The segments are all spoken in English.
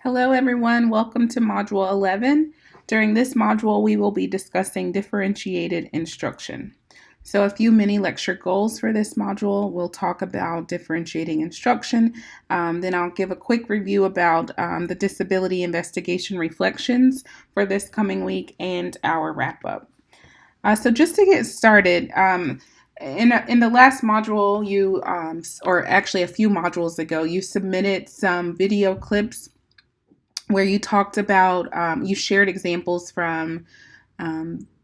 Hello everyone, welcome to Module 11. During this module, we will be discussing differentiated instruction. So a few mini lecture goals for this module. We'll talk about differentiating instruction. Then I'll give a quick review about the disability investigation reflections for this coming week and our wrap up. So just to get started, in the last module, or actually a few modules ago, you submitted some video clips where you talked about, you shared examples from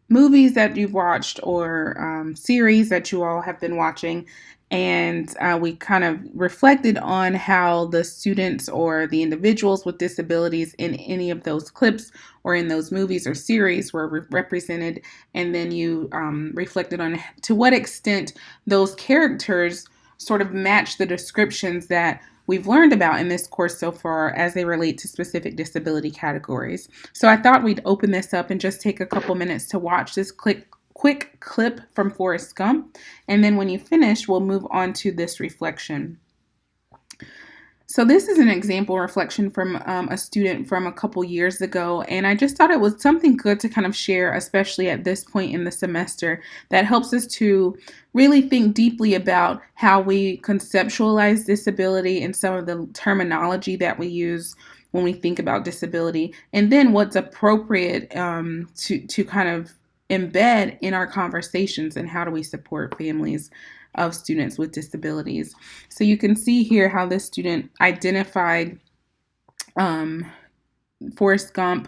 movies that you've watched or series that you all have been watching. And we kind of reflected on how the students or the individuals with disabilities in any of those clips or in those movies or series were represented. And then you reflected on to what extent those characters sort of match the descriptions that we've learned about in this course so far as they relate to specific disability categories. So I thought we'd open this up and just take a couple minutes to watch this quick clip from Forrest Gump. And then when you finish, we'll move on to this reflection. So this is an example reflection from a student from a couple years ago, and I just thought it was something good to kind of share, especially at this point in the semester, that helps us to really think deeply about how we conceptualize disability and some of the terminology that we use when we think about disability, and then what's appropriate to kind of embed in our conversations, and how do we support families of students with disabilities. So you can see here how this student identified Forrest Gump,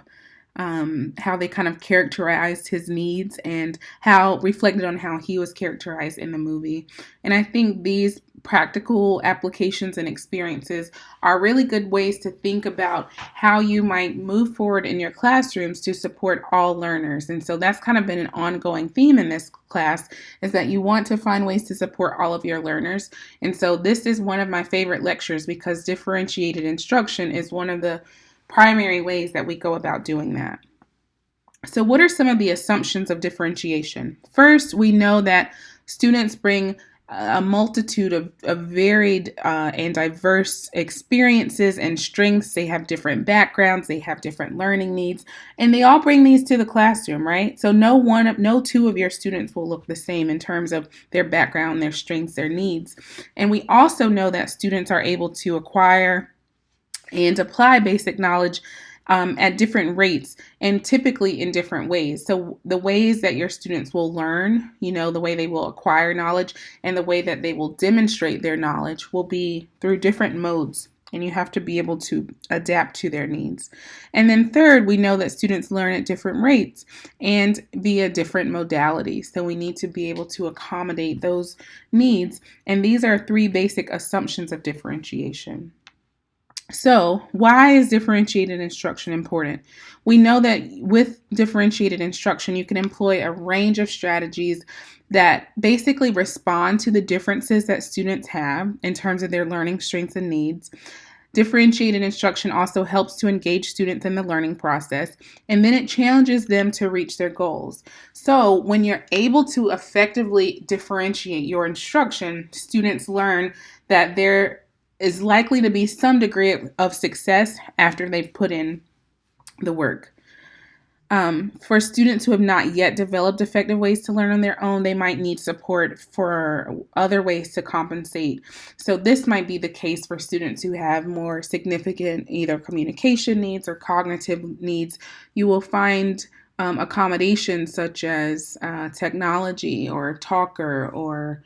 how they kind of characterized his needs and how reflected on how he was characterized in the movie. And I think these practical applications and experiences are really good ways to think about how you might move forward in your classrooms to support all learners. And so that's kind of been an ongoing theme in this class, is that you want to find ways to support all of your learners. And so this is one of my favorite lectures because differentiated instruction is one of the primary ways that we go about doing that. So what are some of the assumptions of differentiation? First, we know that students bring a multitude of varied and diverse experiences and strengths. They have different backgrounds, they have different learning needs, and they all bring these to the classroom, right? So no two of your students will look the same in terms of their background, their strengths, their needs. And we also know that students are able to acquire and apply basic knowledge at different rates and typically in different ways. So the ways that your students will learn, the way they will acquire knowledge and the way that they will demonstrate their knowledge will be through different modes. And you have to be able to adapt to their needs. And then third, we know that students learn at different rates and via different modalities. So we need to be able to accommodate those needs. And these are three basic assumptions of differentiation. So, why is differentiated instruction important? We know that with differentiated instruction, you can employ a range of strategies that basically respond to the differences that students have in terms of their learning strengths and needs. Differentiated instruction also helps to engage students in the learning process, and then it challenges them to reach their goals. So, when you're able to effectively differentiate your instruction, students learn that there is likely to be some degree of success after they've put in the work. For students who have not yet developed effective ways to learn on their own, they might need support for other ways to compensate. So this might be the case for students who have more significant either communication needs or cognitive needs. You will find accommodations such as technology or talker, or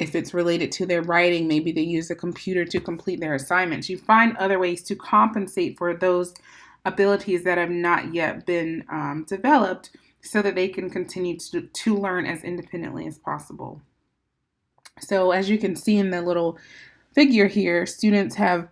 if it's related to their writing, maybe they use a computer to complete their assignments. You find other ways to compensate for those abilities that have not yet been developed so that they can continue to learn as independently as possible. So as you can see in the little figure here, students have,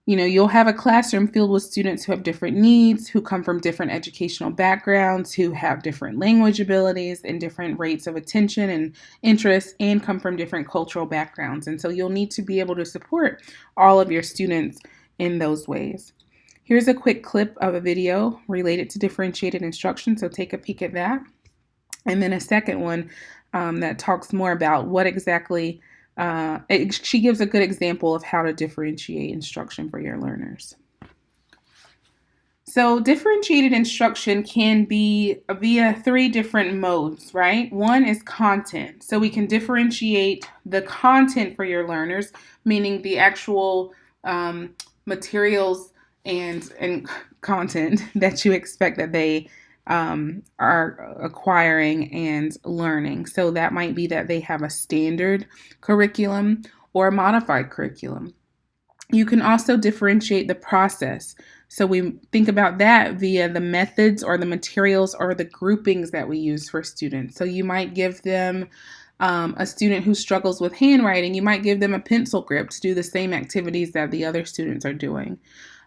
you'll have a classroom filled with students who have different needs, who come from different educational backgrounds, who have different language abilities and different rates of attention and interest, and come from different cultural backgrounds. And so you'll need to be able to support all of your students in those ways. Here's a quick clip of a video related to differentiated instruction, so take a peek at that. And then a second one that talks more about what exactly she gives a good example of how to differentiate instruction for your learners. So, differentiated instruction can be via three different modes, right? One is content. So, we can differentiate the content for your learners, meaning the actual materials and content that you expect that they are acquiring and learning. So, that might be that they have a standard curriculum or a modified curriculum. You can also differentiate the process. So we think about that via the methods or the materials or the groupings that we use for students. So you might give them a student who struggles with handwriting, you might give them a pencil grip to do the same activities that the other students are doing.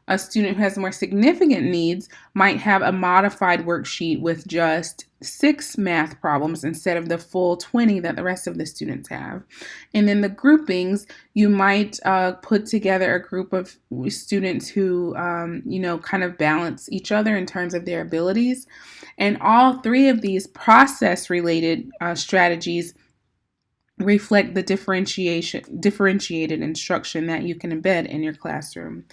A student who has more significant needs might have a modified worksheet with just 6 math problems instead of the full 20 that the rest of the students have. And then the groupings, you might put together a group of students who, kind of balance each other in terms of their abilities. And all three of these process-related strategies reflect the differentiated instruction that you can embed in your classroom.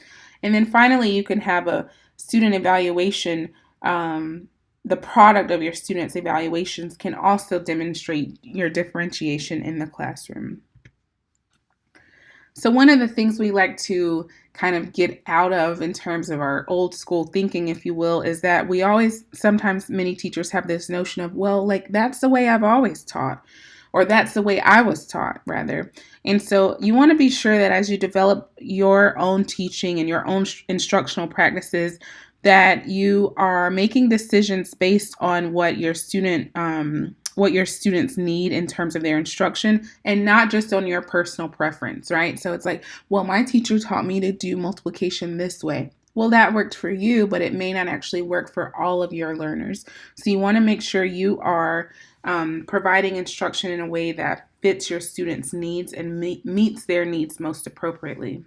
And then finally, you can have a student evaluation. The product of your students' evaluations can also demonstrate your differentiation in the classroom. So one of the things we like to kind of get out of in terms of our old school thinking, if you will, is that sometimes many teachers have this notion of, well, like that's the way I've always taught, or that's the way I was taught, rather. And so you want to be sure that as you develop your own teaching and your own instructional practices, that you are making decisions based on what your students need in terms of their instruction, and not just on your personal preference, right? So it's like, well, my teacher taught me to do multiplication this way. Well, that worked for you, but it may not actually work for all of your learners. So you want to make sure you are providing instruction in a way that fits your students' needs and meets their needs most appropriately.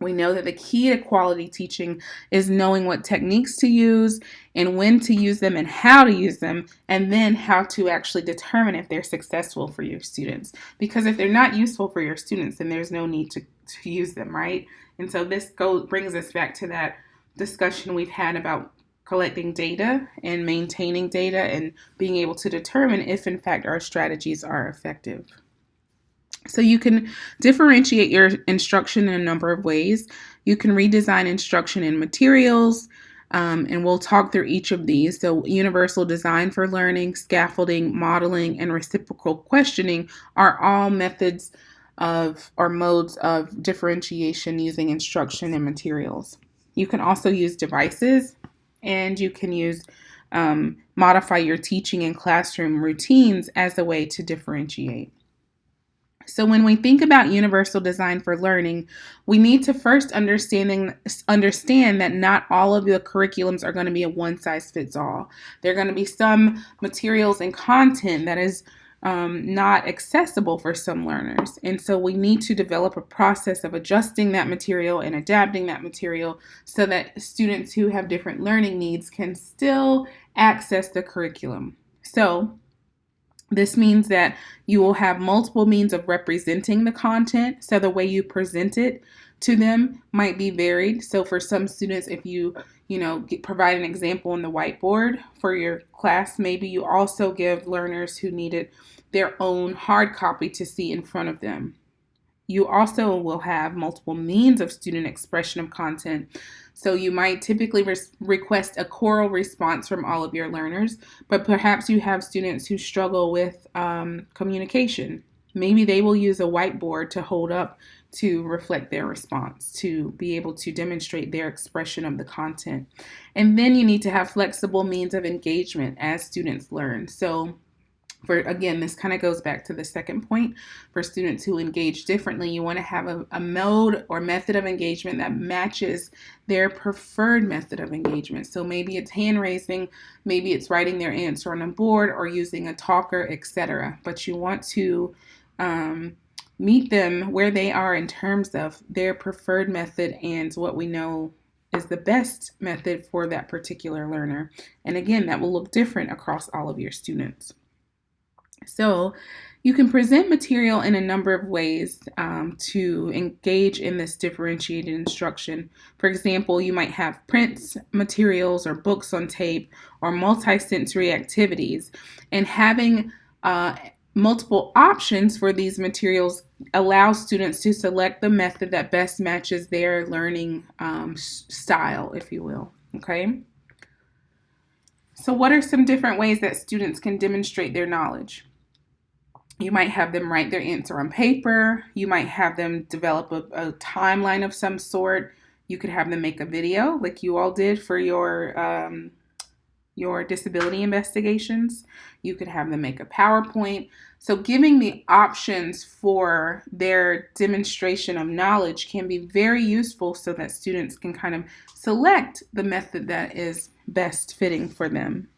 We know that the key to quality teaching is knowing what techniques to use and when to use them and how to use them, and then how to actually determine if they're successful for your students. Because if they're not useful for your students, then there's no need to use them, right? And so this brings us back to that discussion we've had about collecting data and maintaining data and being able to determine if, in fact, our strategies are effective. So you can differentiate your instruction in a number of ways. You can redesign instruction in materials, and we'll talk through each of these. So universal design for learning, scaffolding, modeling, and reciprocal questioning are all methods of or modes of differentiation using instruction and materials. You can also use devices, and you can use modify your teaching and classroom routines as a way to differentiate. So when we think about universal design for learning, we need to first understand that not all of the curriculums are going to be a one-size-fits-all. There are going to be some materials and content that is not accessible for some learners. And so we need to develop a process of adjusting that material and adapting that material so that students who have different learning needs can still access the curriculum. So this means that you will have multiple means of representing the content. So the way you present it to them might be varied. So for some students, if you provide an example on the whiteboard for your class, maybe you also give learners who need it their own hard copy to see in front of them. You also will have multiple means of student expression of content. So you might typically request a choral response from all of your learners, but perhaps you have students who struggle with communication. Maybe they will use a whiteboard to hold up to reflect their response, to be able to demonstrate their expression of the content. And then you need to have flexible means of engagement as students learn. So this kind of goes back to the second point. For students who engage differently, you want to have a mode or method of engagement that matches their preferred method of engagement. So maybe it's hand raising, maybe it's writing their answer on a board or using a talker, etc. But you want to meet them where they are in terms of their preferred method and what we know is the best method for that particular learner. And again, that will look different across all of your students. So you can present material in a number of ways to engage in this differentiated instruction. For example, you might have prints, materials, or books on tape, or multisensory activities. And having uh, multiple options for these materials allows students to select the method that best matches their learning style, if you will. Okay? So, what are some different ways that students can demonstrate their knowledge? You might have them write their answer on paper. You might have them develop a timeline of some sort. You could have them make a video like you all did for your disability investigations. You could have them make a PowerPoint. So giving the options for their demonstration of knowledge can be very useful so that students can kind of select the method that is best fitting for them.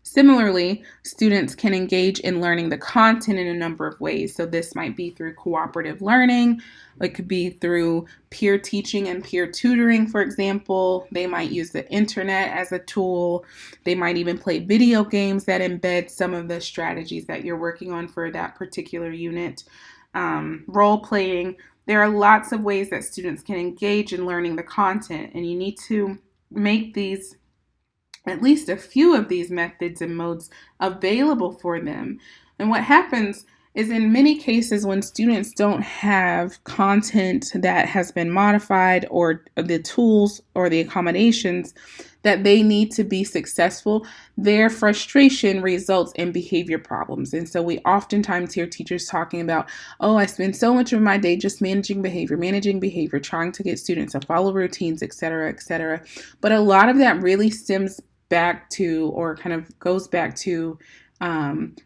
Similarly, students can engage in learning the content in a number of ways. So, this might be through cooperative learning, it could be through peer teaching and peer tutoring, for example. They might use the internet as a tool. They might even play video games that embed some of the strategies that you're working on for that particular unit. Role playing. There are lots of ways that students can engage in learning the content, and you need to make these at least a few of these methods and modes available for them. And what happens is in many cases when students don't have content that has been modified or the tools or the accommodations that they need to be successful, their frustration results in behavior problems. And so we oftentimes hear teachers talking about, oh, I spend so much of my day just managing behavior, trying to get students to follow routines, et cetera, et cetera. But a lot of that really stems back to, or kind of goes back to,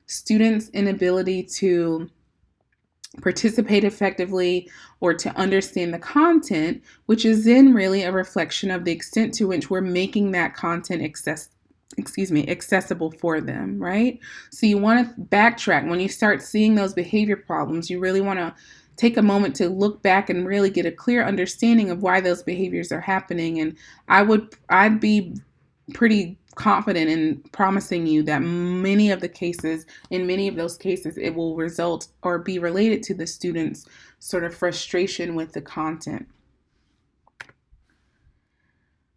students' inability to participate effectively or to understand the content, which is then really a reflection of the extent to which we're making that content accessible for them, right? So you want to backtrack. When you start seeing those behavior problems, you really want to take a moment to look back and really get a clear understanding of why those behaviors are happening. And I'd be pretty confident in promising you that in many of those cases, it will result or be related to the student's sort of frustration with the content.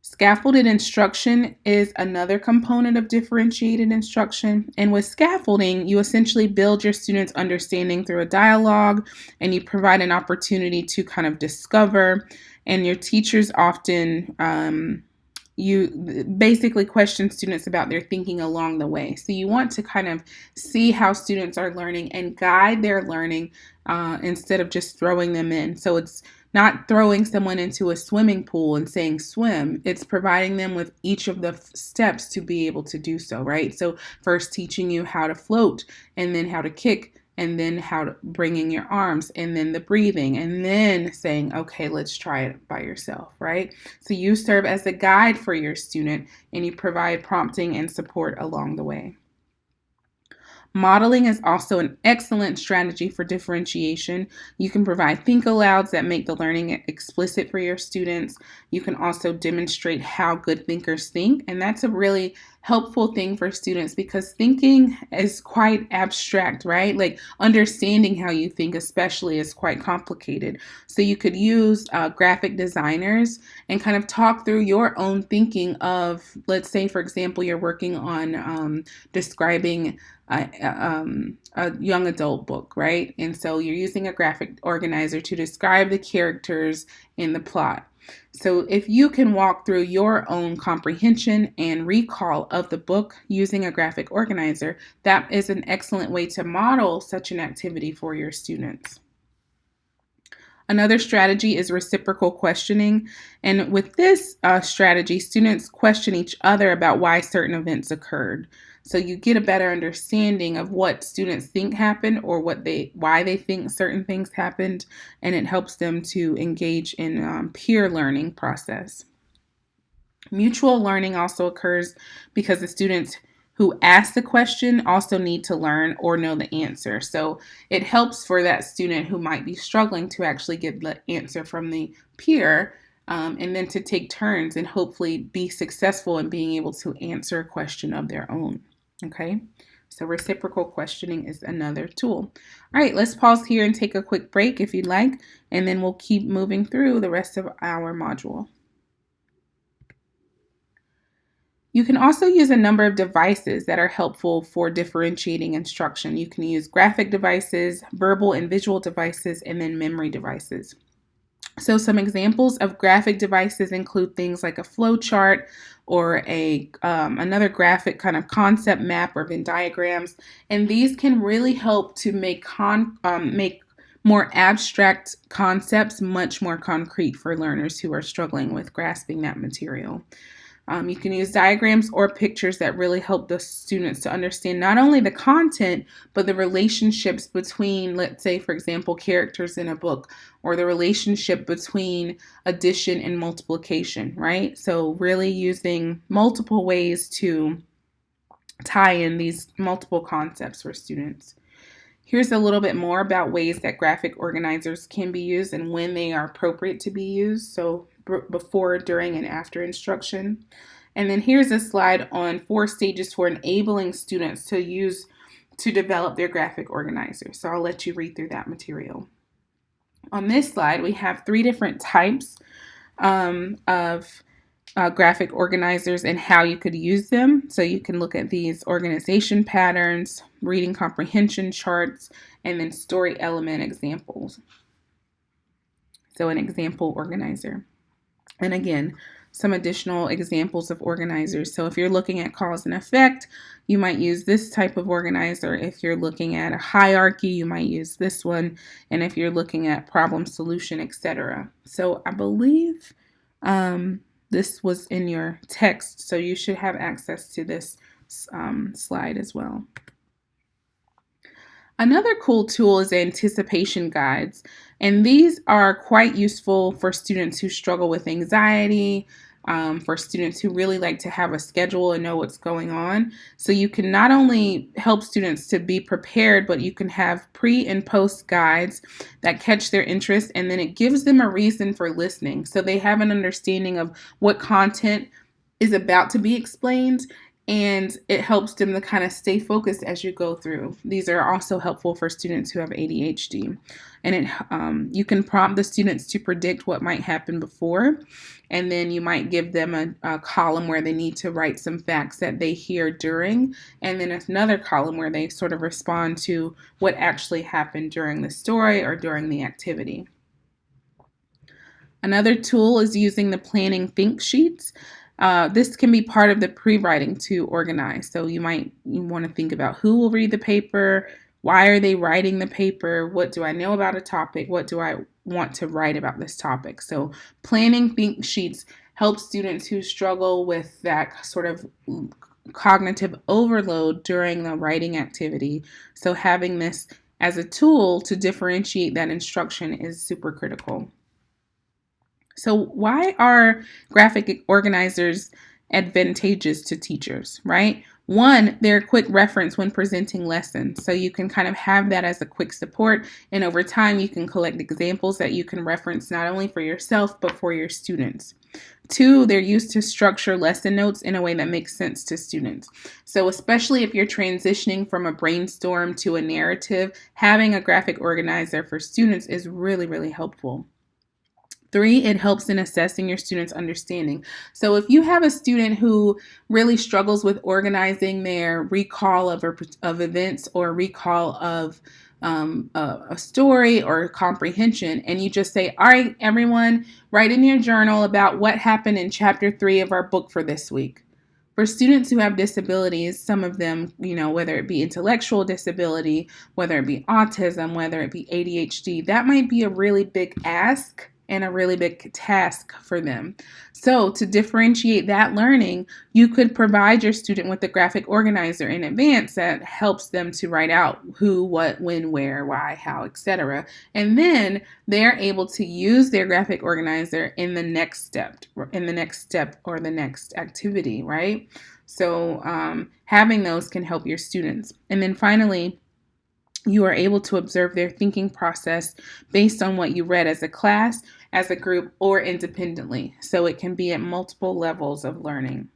Scaffolded instruction is another component of differentiated instruction. And with scaffolding, you essentially build your students' understanding through a dialogue, and you provide an opportunity to kind of discover. And your teachers often you basically question students about their thinking along the way. So you want to kind of see how students are learning and guide their learning instead of just throwing them in. So it's not throwing someone into a swimming pool and saying swim. It's providing them with each of the steps to be able to do so, right? So first teaching you how to float, and then how to kick, and then how to bring in your arms, and then the breathing, and then saying, okay, let's try it by yourself, right? So you serve as a guide for your student, and you provide prompting and support along the way. Modeling is also an excellent strategy for differentiation. You can provide think alouds that make the learning explicit for your students. You can also demonstrate how good thinkers think, and that's a really helpful thing for students because thinking is quite abstract, right? Like understanding how you think, especially, is quite complicated. So you could use graphic designers and kind of talk through your own thinking of, let's say, for example, you're working on describing a young adult book, right? And so you're using a graphic organizer to describe the characters in the plot. So if you can walk through your own comprehension and recall of the book using a graphic organizer, that is an excellent way to model such an activity for your students. Another strategy is reciprocal questioning. And with this strategy, students question each other about why certain events occurred. So you get a better understanding of what students think happened or why they think certain things happened, and it helps them to engage in peer learning process. Mutual learning also occurs because the students who ask the question also need to learn or know the answer. So it helps for that student who might be struggling to actually get the answer from the peer, and then to take turns and hopefully be successful in being able to answer a question of their own. Okay, So reciprocal questioning is another tool. All right, let's pause here and take a quick break if you'd like, and then we'll keep moving through the rest of our module. You can also use a number of devices that are helpful for differentiating instruction. You can use graphic devices, verbal and visual devices, and then memory devices. So some examples of graphic devices include things like a flow chart or another graphic kind of concept map or Venn diagrams, and these can really help to make more abstract concepts much more concrete for learners who are struggling with grasping that material. You can use diagrams or pictures that really help the students to understand not only the content, but the relationships between, let's say, for example, characters in a book, or the relationship between addition and multiplication, right? So really using multiple ways to tie in these multiple concepts for students. Here's a little bit more about ways that graphic organizers can be used and when they are appropriate to be used. So before, during, and after instruction. And then here's a slide on 4 stages for enabling students to develop their graphic organizer. So I'll let you read through that material. On this slide, we have 3 different types of graphic organizers and how you could use them. So you can look at these organization patterns, reading comprehension charts, and then story element examples. So an example organizer. And again, some additional examples of organizers. So if you're looking at cause and effect, you might use this type of organizer. If you're looking at a hierarchy, you might use this one. And if you're looking at problem solution, etc. So I believe this was in your text, so you should have access to this slide as well. Another cool tool is anticipation guides, and these are quite useful for students who struggle with anxiety, for students who really like to have a schedule and know what's going on. So you can not only help students to be prepared, but you can have pre and post guides that catch their interest, and then it gives them a reason for listening. So they have an understanding of what content is about to be explained, and it helps them to kind of stay focused as you go through. These are also helpful for students who have ADHD. And you can prompt the students to predict what might happen before, and then you might give them a column where they need to write some facts that they hear during, and then another column where they sort of respond to what actually happened during the story or during the activity. Another tool is using the planning think sheets. This can be part of the pre-writing to organize. So you want to think about who will read the paper, why are they writing the paper, what do I know about a topic, what do I want to write about this topic. So planning think sheets helps students who struggle with that sort of cognitive overload during the writing activity. So having this as a tool to differentiate that instruction is super critical. So why are graphic organizers advantageous to teachers, right? One, they're a quick reference when presenting lessons. So you can kind of have that as a quick support. And over time, you can collect examples that you can reference not only for yourself, but for your students. 2, they're used to structure lesson notes in a way that makes sense to students. So especially if you're transitioning from a brainstorm to a narrative, having a graphic organizer for students is really, really helpful. 3, it helps in assessing your students' understanding. So if you have a student who really struggles with organizing their recall of events or recall of a story or comprehension, and you just say, all right, everyone, write in your journal about what happened in chapter 3 of our book for this week. For students who have disabilities, some of them, whether it be intellectual disability, whether it be autism, whether it be ADHD, that might be a really big ask and a really big task for them. So to differentiate that learning, you could provide your student with a graphic organizer in advance that helps them to write out who, what, when, where, why, how, etc. And then they're able to use their graphic organizer in the next step or the next activity, right? So having those can help your students. And then finally, you are able to observe their thinking process based on what you read as a class, as a group, or independently. So it can be at multiple levels of learning.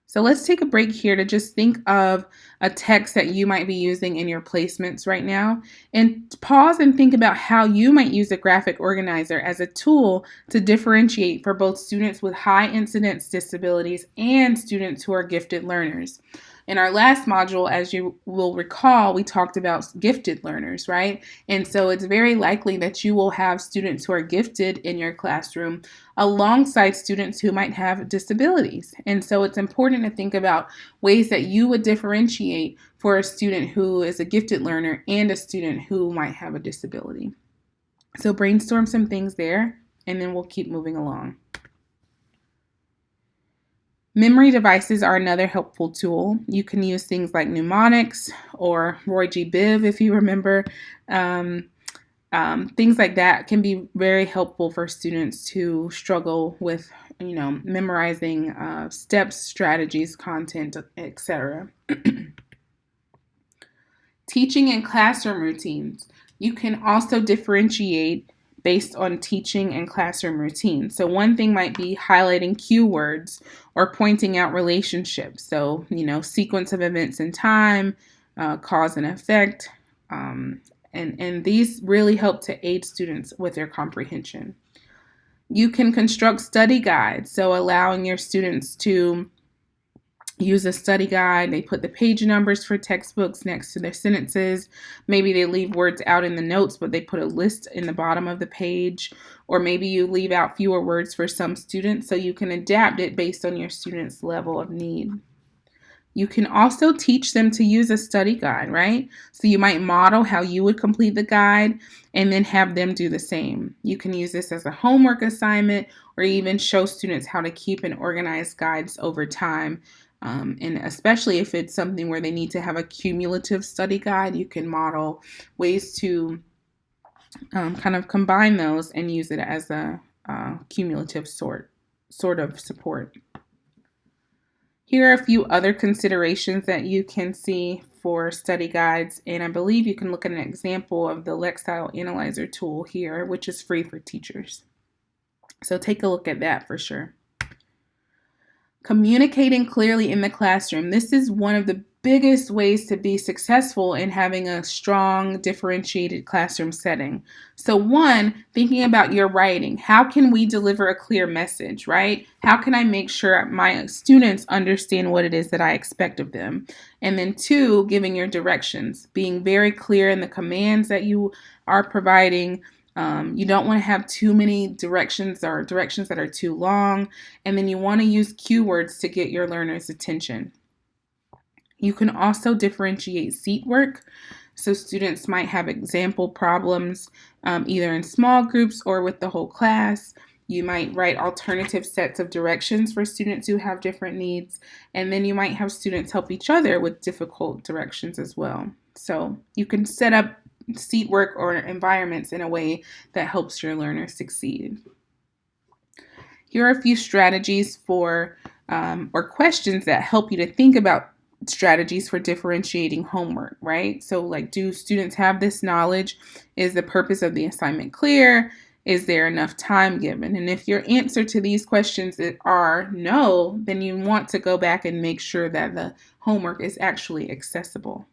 So let's take a break here to just think of a text that you might be using in your placements right now and pause and think about how you might use a graphic organizer as a tool to differentiate for both students with high incidence disabilities and students who are gifted learners. In our last module, as you will recall, we talked about gifted learners, right? And so it's very likely that you will have students who are gifted in your classroom alongside students who might have disabilities. And so it's important to think about ways that you would differentiate for a student who is a gifted learner and a student who might have a disability. So brainstorm some things there, and then we'll keep moving along. Memory devices are another helpful tool. You can use things like mnemonics or Roy G. Biv, if you remember. Things like that can be very helpful for students who struggle with, memorizing steps, strategies, content, etc. Teaching and classroom routines. You can also differentiate based on teaching and classroom routines. So one thing might be highlighting keywords or pointing out relationships. So, sequence of events in time, cause and effect, and these really help to aid students with their comprehension. You can construct study guides, so allowing your students to use a study guide. They put the page numbers for textbooks next to their sentences. Maybe they leave words out in the notes, but they put a list in the bottom of the page. Or maybe you leave out fewer words for some students, so you can adapt it based on your student's level of need. You can also teach them to use a study guide, right? So you might model how you would complete the guide and then have them do the same. You can use this as a homework assignment or even show students how to keep and organize guides over time. And especially if it's something where they need to have a cumulative study guide, you can model ways to kind of combine those and use it as a cumulative sort of support. Here are a few other considerations that you can see for study guides, and I believe you can look at an example of the Lexile Analyzer tool here, which is free for teachers. So take a look at that for sure. Communicating clearly in the classroom. This is one of the biggest ways to be successful in having a strong, differentiated classroom setting. So one, thinking about your writing. How can we deliver a clear message, right? How can I make sure my students understand what it is that I expect of them? And then two, giving your directions, being very clear in the commands that you are providing. You don't want to have too many directions or directions that are too long. And then you want to use keywords to get your learners' attention. You can also differentiate seat work. So students might have example problems either in small groups or with the whole class. You might write alternative sets of directions for students who have different needs. And then you might have students help each other with difficult directions as well. So you can set up seat work or environments in a way that helps your learners succeed. Here are a few strategies for or questions that help you to think about strategies for differentiating homework, right? So like, do students have this knowledge? Is the purpose of the assignment clear? Is there enough time given? And if your answer to these questions are no, then you want to go back and make sure that the homework is actually accessible.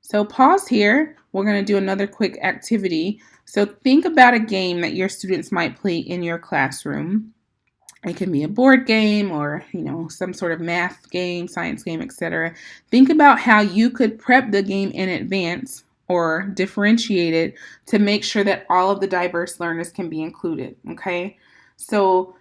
So pause here. We're going to do another quick activity. So think about a game that your students might play in your classroom. It can be a board game or, some sort of math game, science game, etc. Think about how you could prep the game in advance or differentiate it to make sure that all of the diverse learners can be included, okay? So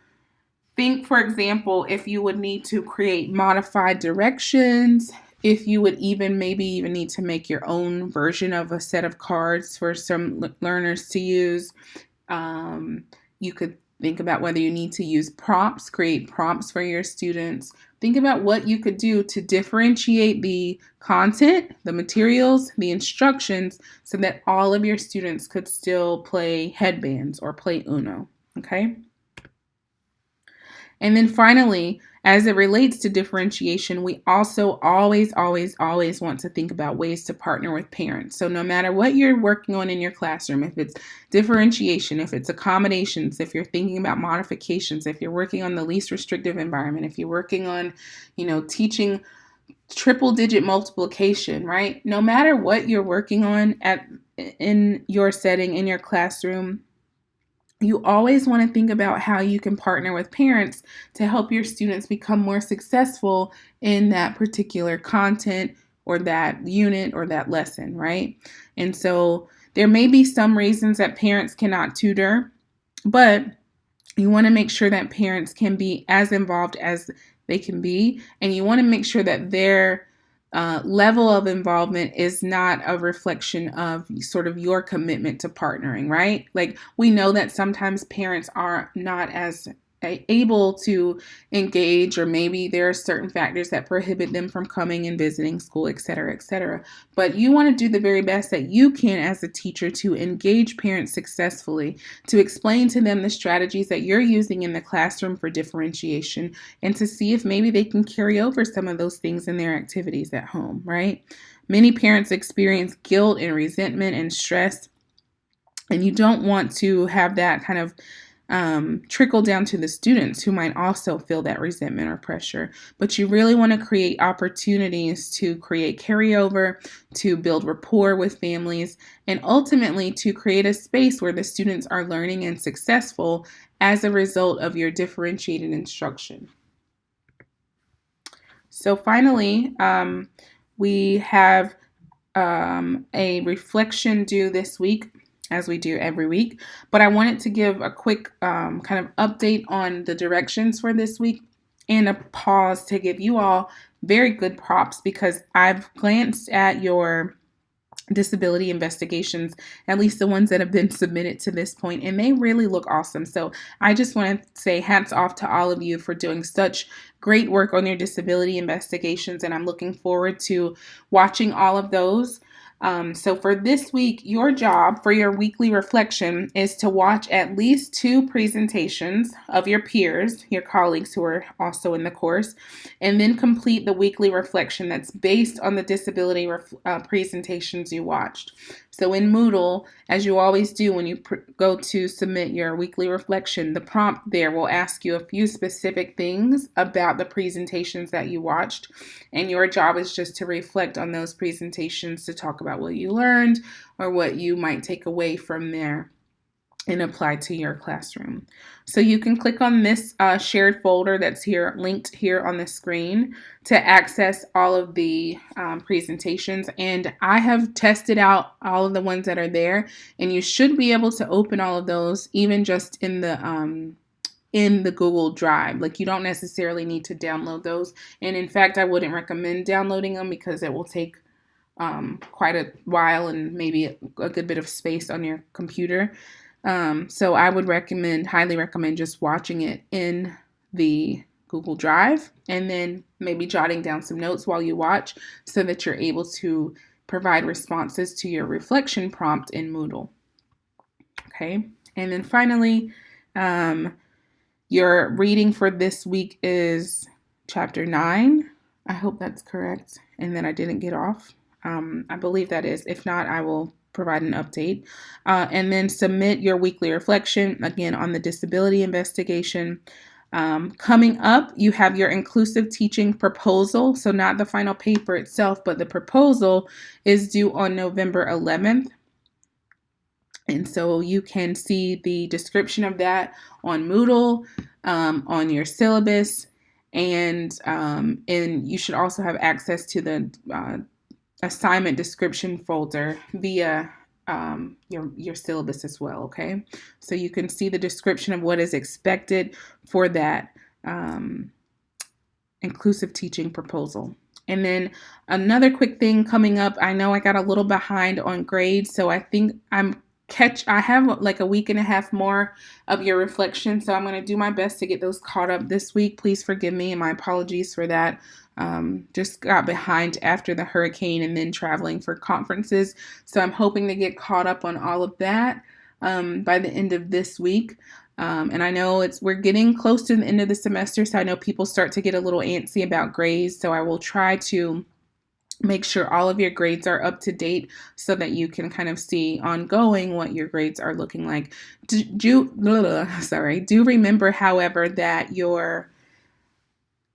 think, for example, if you would need to create modified directions, if you would maybe even need to make your own version of a set of cards for some learners to use. You could think about whether you need to use prompts, create prompts for your students. Think about what you could do to differentiate the content, the materials, the instructions, so that all of your students could still play headbands or play Uno, okay? And then finally, as it relates to differentiation, we also always want to think about ways to partner with parents. So no matter what you're working on in your classroom, if it's differentiation, if it's accommodations, if you're thinking about modifications, if you're working on the least restrictive environment, if you're working on, teaching triple digit multiplication, right? No matter what you're working on in your setting, in your classroom, you always want to think about how you can partner with parents to help your students become more successful in that particular content or that unit or that lesson, right? And so there may be some reasons that parents cannot tutor, but you want to make sure that parents can be as involved as they can be, and you want to make sure that their level of involvement is not a reflection of sort of your commitment to partnering, right? Like, we know that sometimes parents are not as able to engage, or maybe there are certain factors that prohibit them from coming and visiting school, et cetera, et cetera. But you want to do the very best that you can as a teacher to engage parents successfully, to explain to them the strategies that you're using in the classroom for differentiation, and to see if maybe they can carry over some of those things in their activities at home, right? Many parents experience guilt and resentment and stress, and you don't want to have that kind of trickle down to the students who might also feel that resentment or pressure. But you really want to create opportunities to create carryover, to build rapport with families, and ultimately to create a space where the students are learning and successful as a result of your differentiated instruction. So finally, we have a reflection due this week, as we do every week. But I wanted to give a quick kind of update on the directions for this week, and a pause to give you all very good props, because I've glanced at your disability investigations, at least the ones that have been submitted to this point, and they really look awesome. So I just want to say hats off to all of you for doing such great work on your disability investigations, and I'm looking forward to watching all of those. So for this week, your job for your weekly reflection is to watch at least 2 presentations of your peers, your colleagues who are also in the course, and then complete the weekly reflection that's based on the disability presentations you watched. So in Moodle, as you always do when you go to submit your weekly reflection, the prompt there will ask you a few specific things about the presentations that you watched, and your job is just to reflect on those presentations, to talk about what you learned or what you might take away from there and apply to your classroom. So you can click on this shared folder that's here, linked here on the screen, to access all of the presentations. And I have tested out all of the ones that are there, and you should be able to open all of those even just in the Google Drive. Like, you don't necessarily need to download those. And in fact, I wouldn't recommend downloading them because it will take quite a while and maybe a good bit of space on your computer. So I would highly recommend just watching it in the Google Drive, and then maybe jotting down some notes while you watch, so that you're able to provide responses to your reflection prompt in Moodle. Okay. And then finally, your reading for this week is chapter 9. I hope that's correct, and then I didn't get off. I believe that is. If not, I will provide an update. And then submit your weekly reflection, again, on the disability investigation. Coming up, you have your inclusive teaching proposal. So not the final paper itself, but the proposal is due on November 11th. And so you can see the description of that on Moodle, on your syllabus, and you should also have access to the assignment description folder via your syllabus as well, okay? So you can see the description of what is expected for that inclusive teaching proposal. And then another quick thing coming up, I know I got a little behind on grades, so I think I have like a week and a half more of your reflection, so I'm going to do my best to get those caught up this week. Please forgive me, and my apologies for that. Just got behind after the hurricane and then traveling for conferences, so I'm hoping to get caught up on all of that by the end of this week. And I know we're getting close to the end of the semester, so I know people start to get a little antsy about grades. So I will try to make sure all of your grades are up to date so that you can kind of see ongoing what your grades are looking like. Do remember, however, that your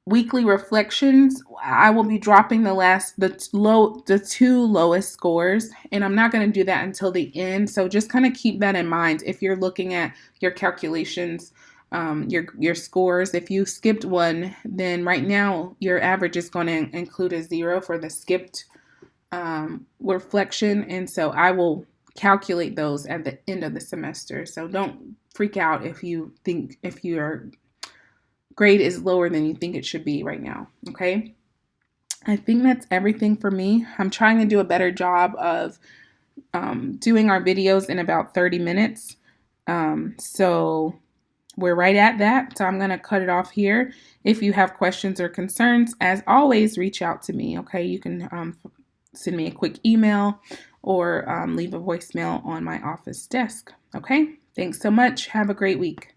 weekly reflections, I will be dropping the two lowest scores, and I'm not going to do that until the end. So just kind of keep that in mind if you're looking at your calculations, your scores. If you skipped one, then right now your average is going to include a 0 for the skipped reflection, and so I will calculate those at the end of the semester. So don't freak out if your grade is lower than you think it should be right now. Okay. I think that's everything for me. I'm trying to do a better job of doing our videos in about 30 minutes. So we're right at that. So I'm going to cut it off here. If you have questions or concerns, as always, reach out to me. Okay. You can send me a quick email or leave a voicemail on my office desk. Okay. Thanks so much. Have a great week.